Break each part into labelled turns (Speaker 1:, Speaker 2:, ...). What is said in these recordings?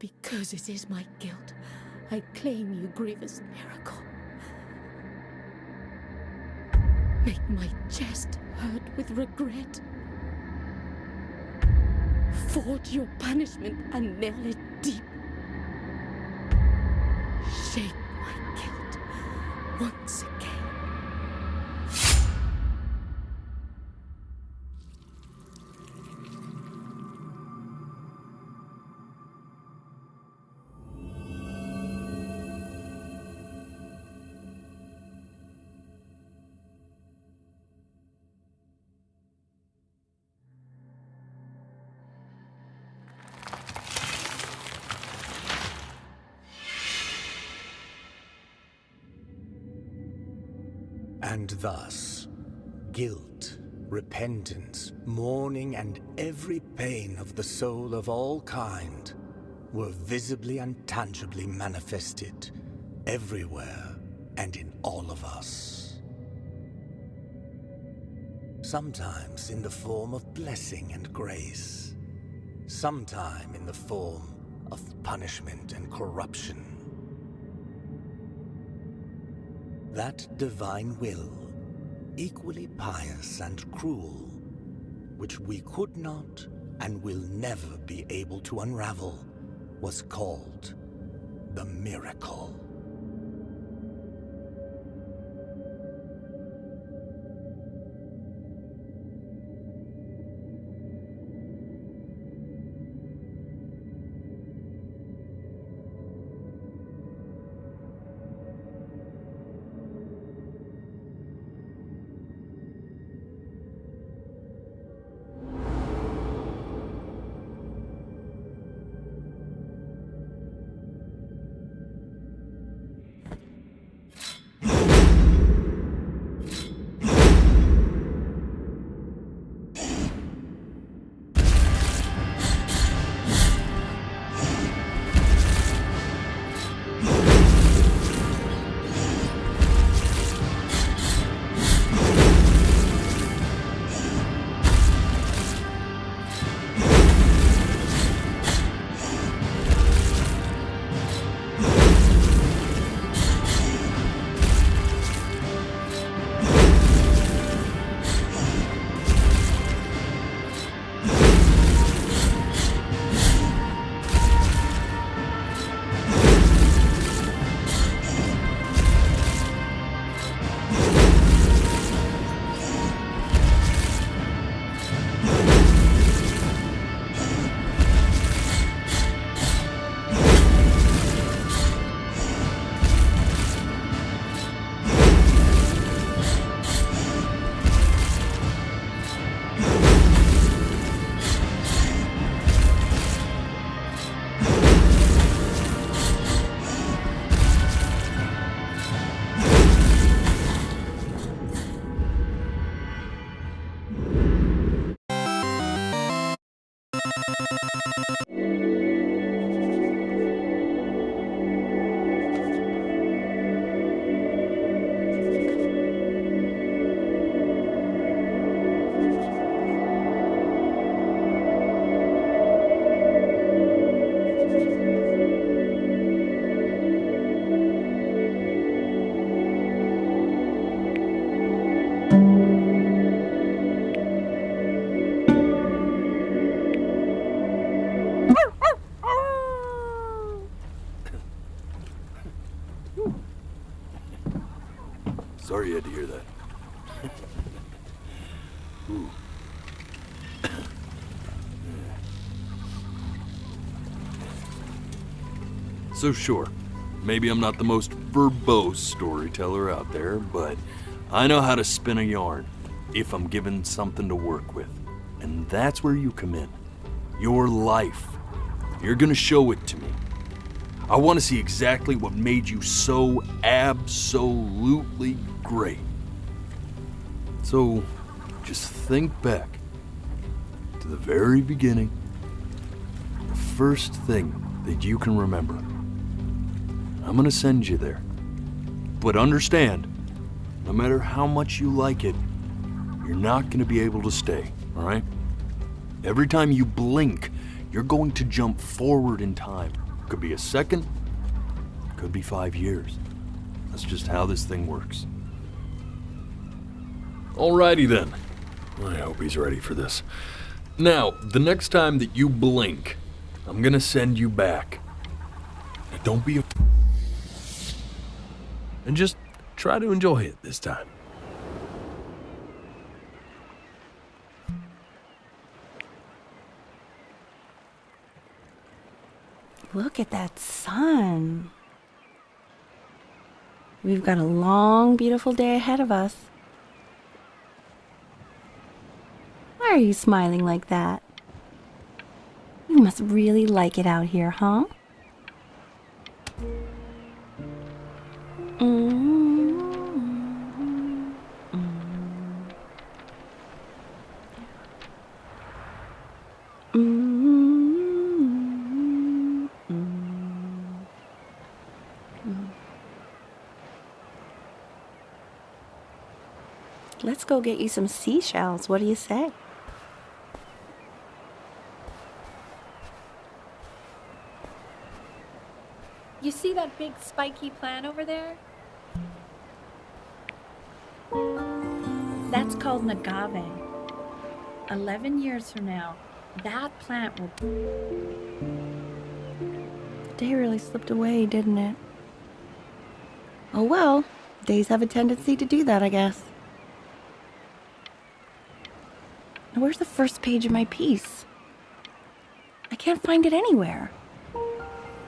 Speaker 1: Because it is my guilt, I claim you, grievous miracle. Make my chest hurt with regret. Forge your punishment and nail it deep. Shape my guilt once again.
Speaker 2: And thus, guilt, repentance, mourning, and every pain of the soul of all kind were visibly and tangibly manifested everywhere and in all of us. Sometimes in the form of blessing and grace, sometime in the form of punishment and corruption. That divine will, equally pious and cruel, which we could not and will never be able to unravel, was called the miracle.
Speaker 3: Sorry you had to hear that. Ooh. So sure, maybe I'm not the most verbose storyteller out there, but I know how to spin a yarn if I'm given something to work with. And that's where you come in. Your life. You're gonna show it to me. I want to see exactly what made you so absolutely great. So, just think back to the very beginning, the first thing that you can remember. I'm gonna send you there. But understand, no matter how much you like it, you're not gonna be able to stay, all right? Every time you blink, you're going to jump forward in time. Could be a second, could be 5 years. That's just how this thing works. Alrighty then. I hope he's ready for this. Now, the next time that you blink, I'm gonna send you back. Now, don't be a... And just try to enjoy it this time.
Speaker 4: Look at that sun. We've got a long, beautiful day ahead of us. Why are you smiling like that? You must really like it out here, huh? Let's go get you some seashells. What do you say?
Speaker 1: You see that big spiky plant over there? That's called an agave. 11 years from now, that plant will...
Speaker 4: The day really slipped away, didn't it? Oh well, days have a tendency to do that, I guess. Now, where's the first page of my piece? I can't find it anywhere.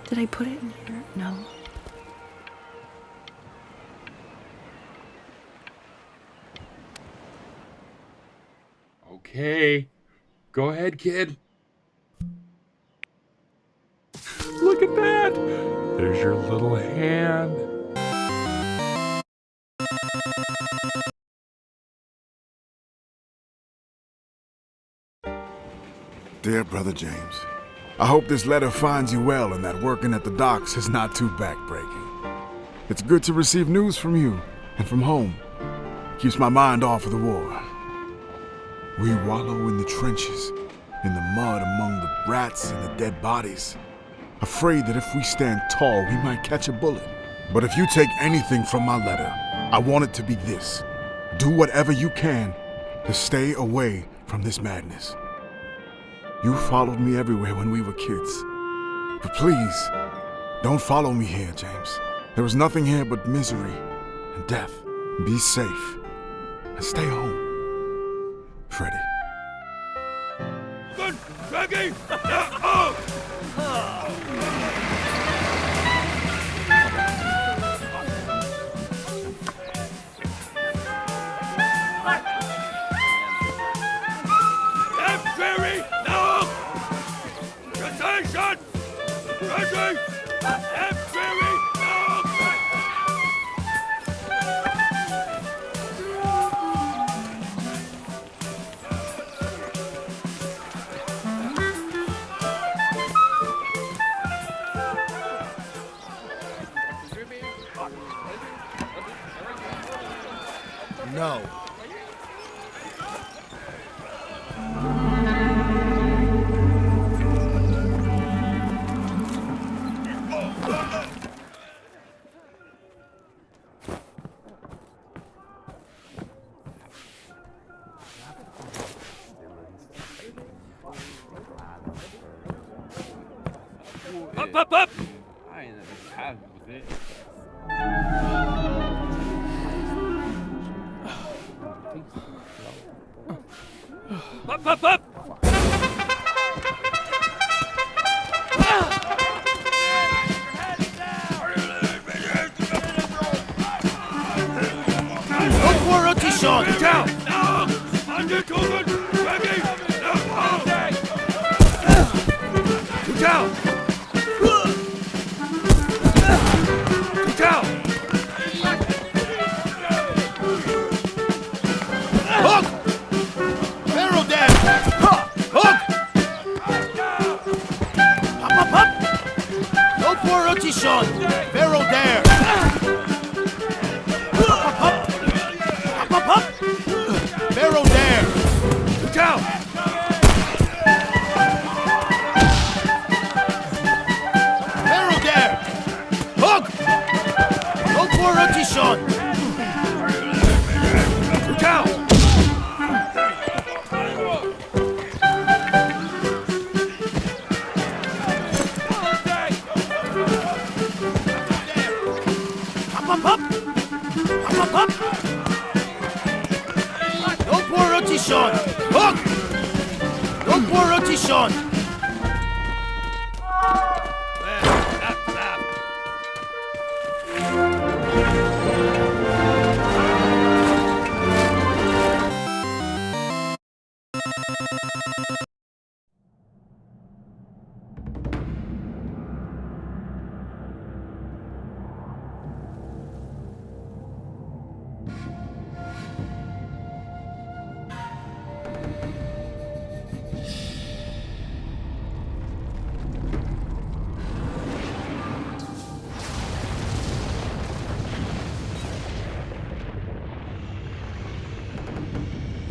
Speaker 4: Did I put it in here? No.
Speaker 3: Okay. Go ahead, kid. Look at that! There's your little hand.
Speaker 5: Dear Brother James, I hope this letter finds you well and that working at the docks is not too backbreaking. It's good to receive news from you and from home. Keeps my mind off of the war. We wallow in the trenches, in the mud among the rats and the dead bodies, afraid that if we stand tall, we might catch a bullet. But if you take anything from my letter, I want it to be this. Do whatever you can to stay away from this madness. You followed me everywhere when we were kids. But please, don't follow me here, James. There is nothing here but misery and death. Be safe and stay home. Freddy.
Speaker 3: Good, Shaggy!
Speaker 2: No.
Speaker 3: Up, up, up!
Speaker 6: I ain't never had with it.
Speaker 3: Up, up, up! Down! Down!
Speaker 7: Sean! Pharaoh there! Up, up! Up, up, up! Pharaoh there!
Speaker 3: Look out!
Speaker 7: No poor rotation! Hook! No poor rotation!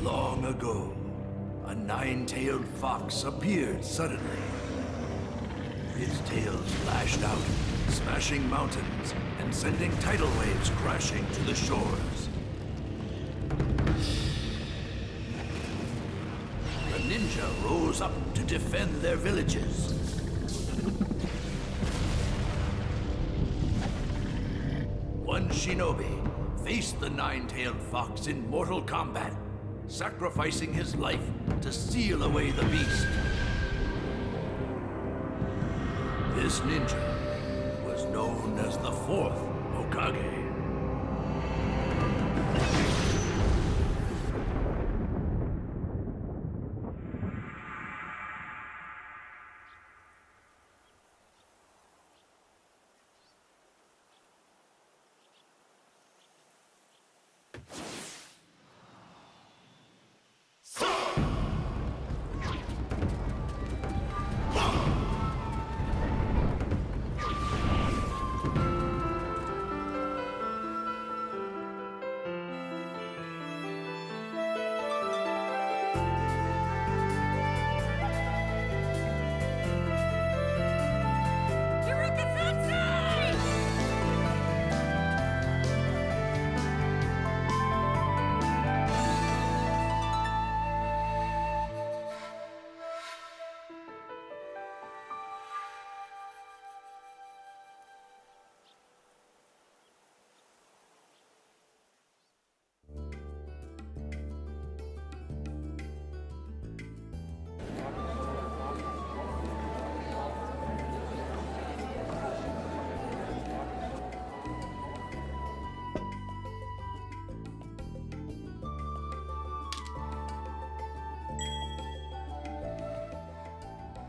Speaker 8: Long ago, a nine-tailed fox appeared suddenly. Its tails lashed out, smashing mountains and sending tidal waves crashing to the shores. The ninja rose up to defend their villages. One shinobi faced the nine-tailed fox in mortal combat, sacrificing his life to seal away the beast. This ninja was known as the fourth Hokage.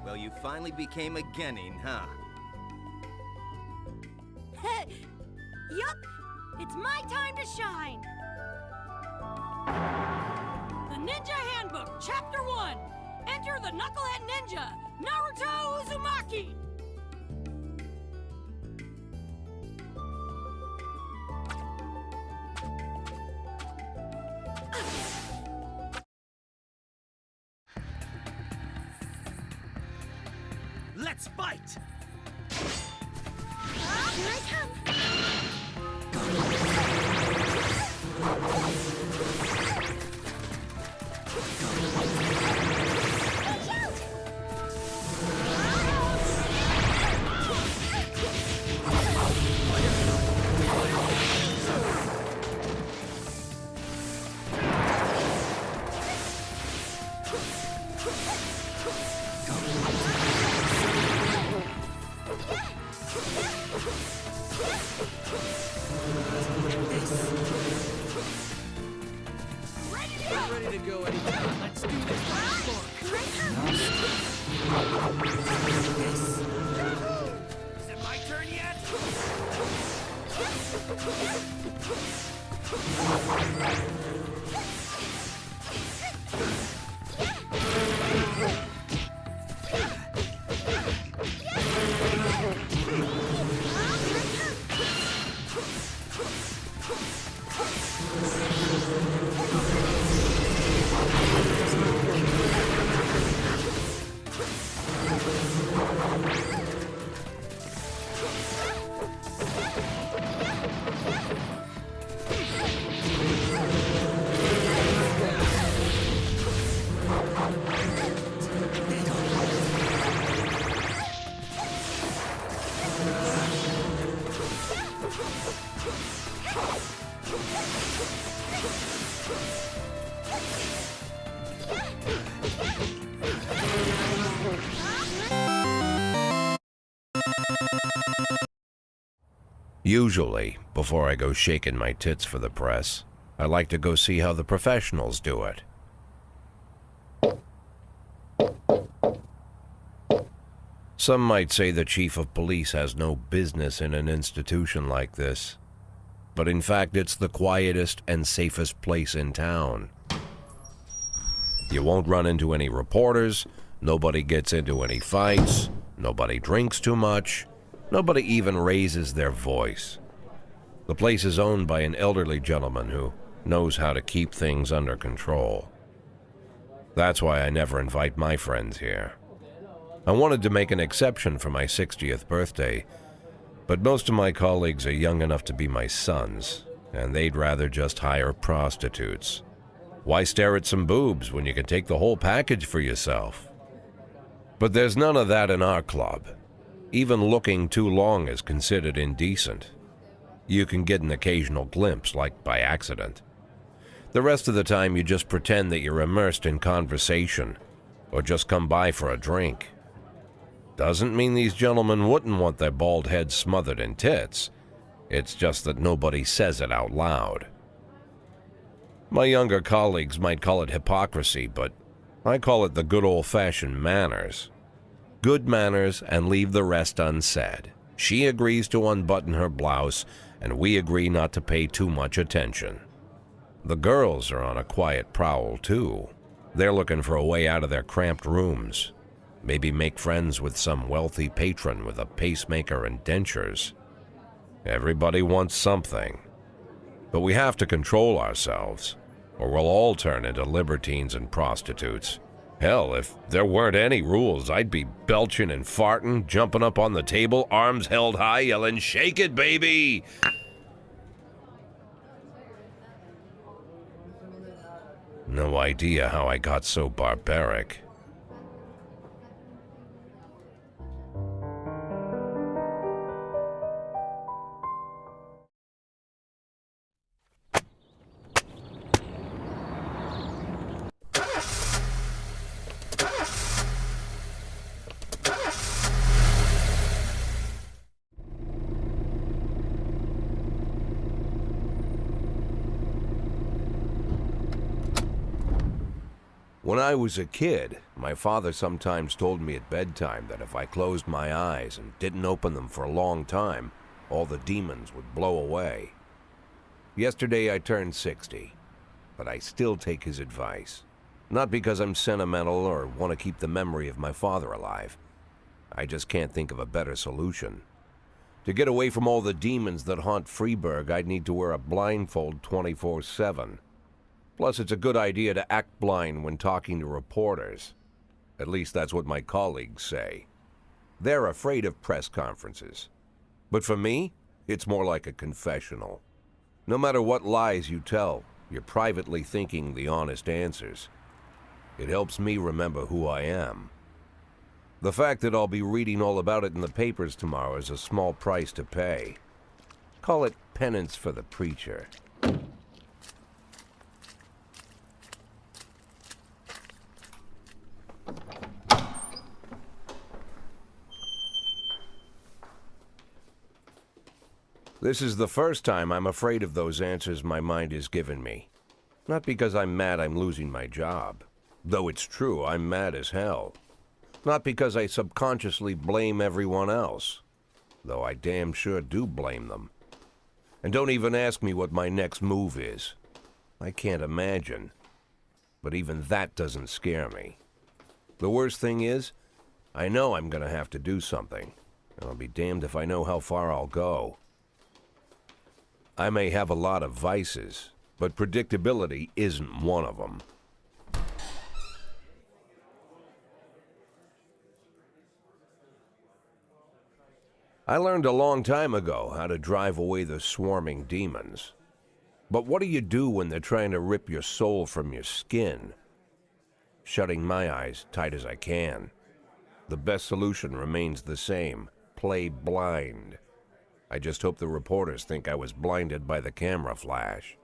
Speaker 9: Well, you finally became a Genin, huh?
Speaker 10: Yup! It's my time to shine! The Ninja Handbook, Chapter 1! Enter the Knucklehead Ninja, Naruto Uzumaki!
Speaker 7: Let's fight!
Speaker 10: Here I come!
Speaker 7: Ready to go anytime. Let's do this. Is it my turn yet?
Speaker 11: Usually, before I go shaking my tits for the press, I like to go see how the professionals do it. Some might say the chief of police has no business in an institution like this, but in fact it's the quietest and safest place in town. You won't run into any reporters, nobody gets into any fights, nobody drinks too much, nobody even raises their voice. The place is owned by an elderly gentleman who knows how to keep things under control. That's why I never invite my friends here. I wanted to make an exception for my 60th birthday, but most of my colleagues are young enough to be my sons, and they'd rather just hire prostitutes. Why stare at some boobs when you can take the whole package for yourself? But there's none of that in our club. Even looking too long is considered indecent. You can get an occasional glimpse, like by accident. The rest of the time you just pretend that you're immersed in conversation, or just come by for a drink. Doesn't mean these gentlemen wouldn't want their bald heads smothered in tits. It's just that nobody says it out loud. My younger colleagues might call it hypocrisy, but I call it the good old-fashioned manners. Good manners and leave the rest unsaid. She agrees to unbutton her blouse, and we agree not to pay too much attention. The girls are on a quiet prowl, too. They're looking for a way out of their cramped rooms. Maybe make friends with some wealthy patron with a pacemaker and dentures. Everybody wants something. But we have to control ourselves, or we'll all turn into libertines and prostitutes. Hell, if there weren't any rules, I'd be belching and farting, jumping up on the table, arms held high, yelling, "Shake it, baby!" No idea how I got so barbaric. When I was a kid, my father sometimes told me at bedtime that if I closed my eyes and didn't open them for a long time, all the demons would blow away. Yesterday I turned 60, but I still take his advice. Not because I'm sentimental or want to keep the memory of my father alive. I just can't think of a better solution. To get away from all the demons that haunt Freeburg, I'd need to wear a blindfold 24/7. Plus, it's a good idea to act blind when talking to reporters. At least that's what my colleagues say. They're afraid of press conferences. But for me, it's more like a confessional. No matter what lies you tell, you're privately thinking the honest answers. It helps me remember who I am. The fact that I'll be reading all about it in the papers tomorrow is a small price to pay. Call it penance for the preacher. This is the first time I'm afraid of those answers my mind has given me. Not because I'm mad I'm losing my job. Though it's true, I'm mad as hell. Not because I subconsciously blame everyone else. Though I damn sure do blame them. And don't even ask me what my next move is. I can't imagine. But even that doesn't scare me. The worst thing is, I know I'm gonna have to do something. And I'll be damned if I know how far I'll go. I may have a lot of vices, but predictability isn't one of them. I learned a long time ago how to drive away the swarming demons. But what do you do when they're trying to rip your soul from your skin? Shutting my eyes tight as I can. The best solution remains the same: play blind. I just hope the reporters think I was blinded by the camera flash.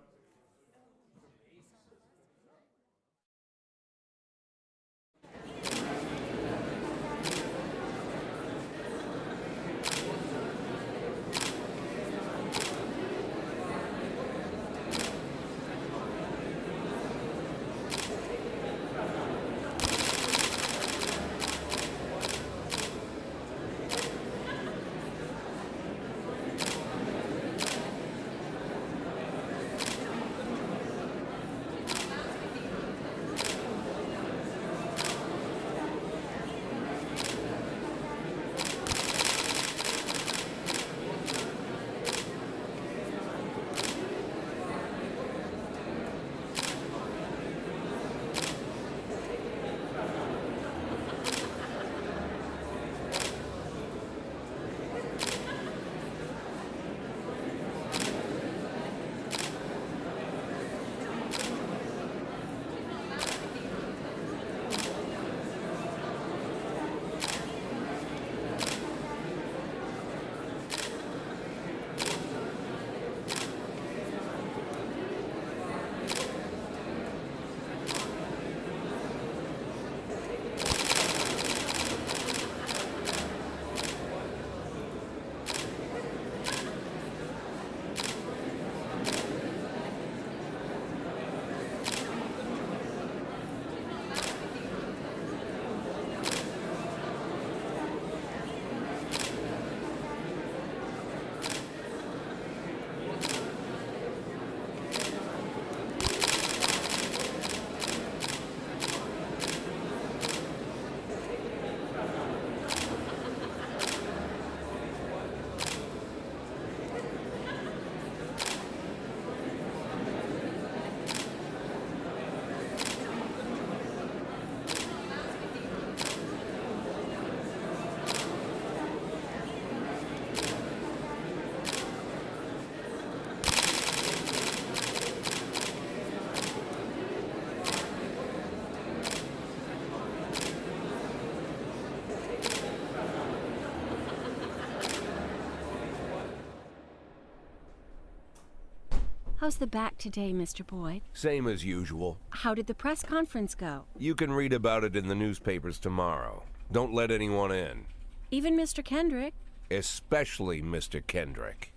Speaker 12: How's the back today, Mr. Boyd?
Speaker 11: Same as usual.
Speaker 12: How did the press conference go?
Speaker 11: You can read about it in the newspapers tomorrow. Don't let anyone in.
Speaker 12: Even Mr. Kendrick?
Speaker 11: Especially Mr. Kendrick.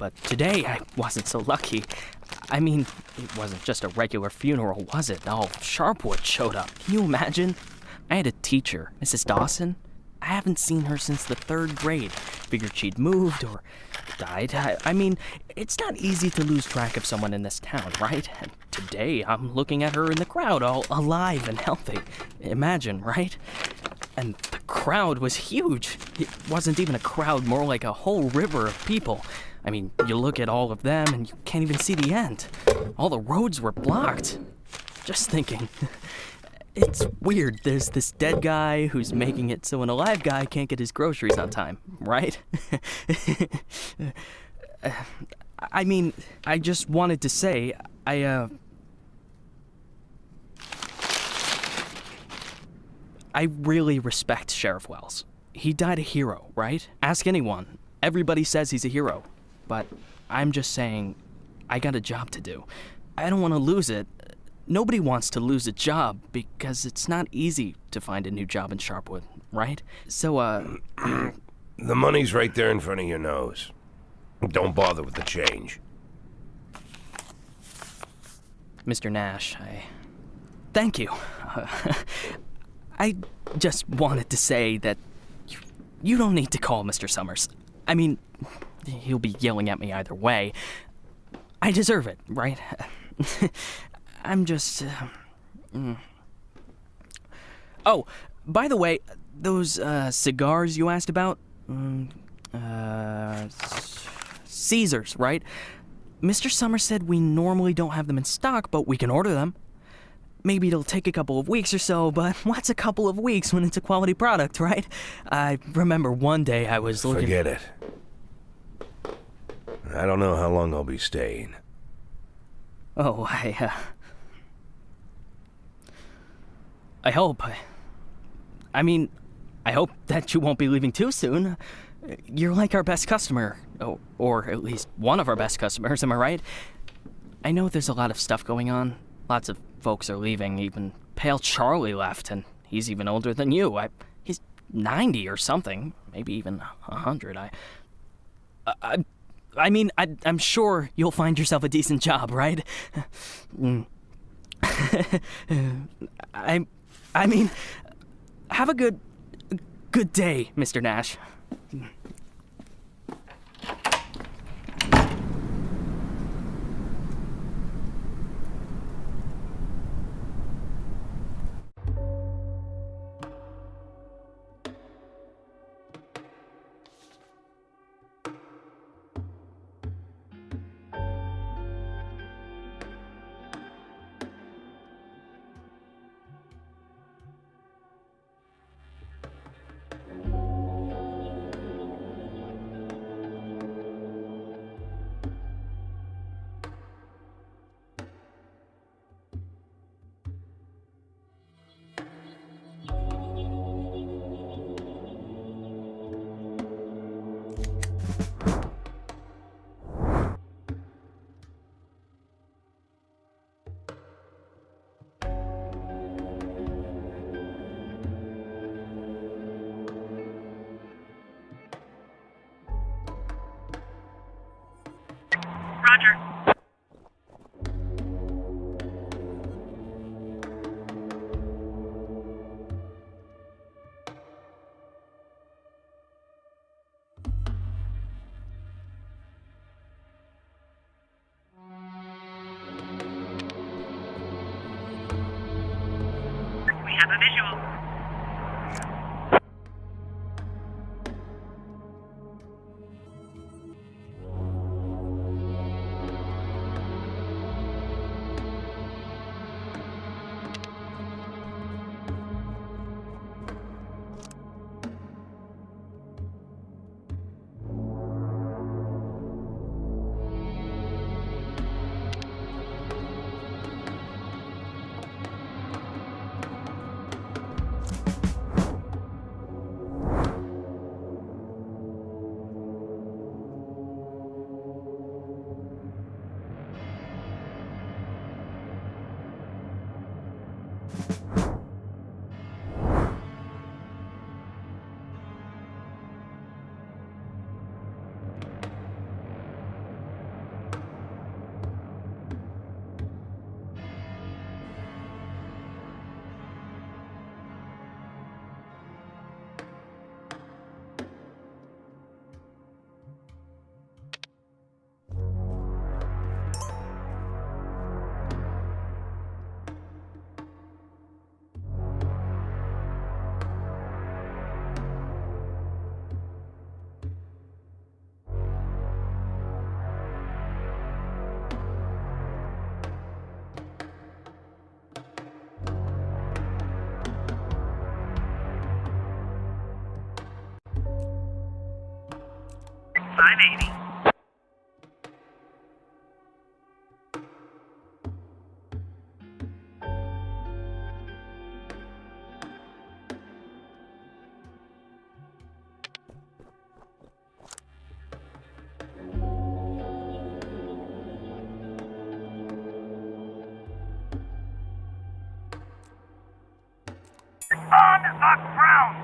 Speaker 13: But today I wasn't so lucky. I mean, it wasn't just a regular funeral, was it? All Sharpwood showed up. Can you imagine? I had a teacher, Mrs. Dawson. I haven't seen her since the 3rd grade. Figured she'd moved or died. I mean, it's not easy to lose track of someone in this town, right? And today, I'm looking at her in the crowd, all alive and healthy. Imagine, right? And the crowd was huge. It wasn't even a crowd, more like a whole river of people. I mean, you look at all of them and you can't even see the end. All the roads were blocked. Just thinking. It's weird. There's this dead guy who's making it so an alive guy can't get his groceries on time, right? I mean, I just wanted to say, I really respect Sheriff Wells. He died a hero, right? Ask anyone. Everybody says he's a hero. But I'm just saying, I got a job to do. I don't want to lose it. Nobody wants to lose a job because it's not easy to find a new job in Sharpwood, right? So,
Speaker 11: The money's right there in front of your nose. Don't bother with the change.
Speaker 13: Mr. Nash, thank you. I just wanted to say that you don't need to call Mr. Summers. I mean, he'll be yelling at me either way. I deserve it, right? I'm just... Oh, by the way, those cigars you asked about? Caesars, right? Mr. Summers said we normally don't have them in stock, but we can order them. Maybe it'll take a couple of weeks or so, but what's a couple of weeks when it's a quality product, right? I remember one day I was looking...
Speaker 11: Forget it. I don't know how long I'll be staying.
Speaker 13: Oh, I hope. I mean, I hope that you won't be leaving too soon. You're like our best customer, or at least one of our best customers, am I right? I know there's a lot of stuff going on. Lots of folks are leaving. Even Pale Charlie left, and he's even older than you. He's 90 or something, maybe even 100. I mean, I'm sure you'll find yourself a decent job, right? I mean, have a good day, Mr. Nash.
Speaker 14: Roger. We have a visual. 580. On the ground!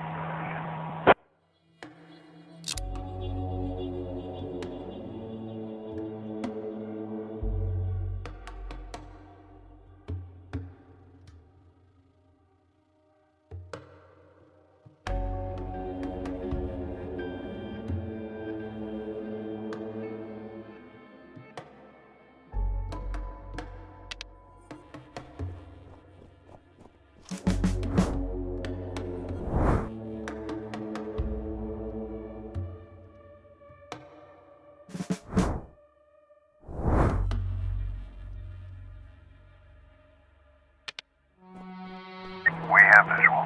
Speaker 14: We have visual.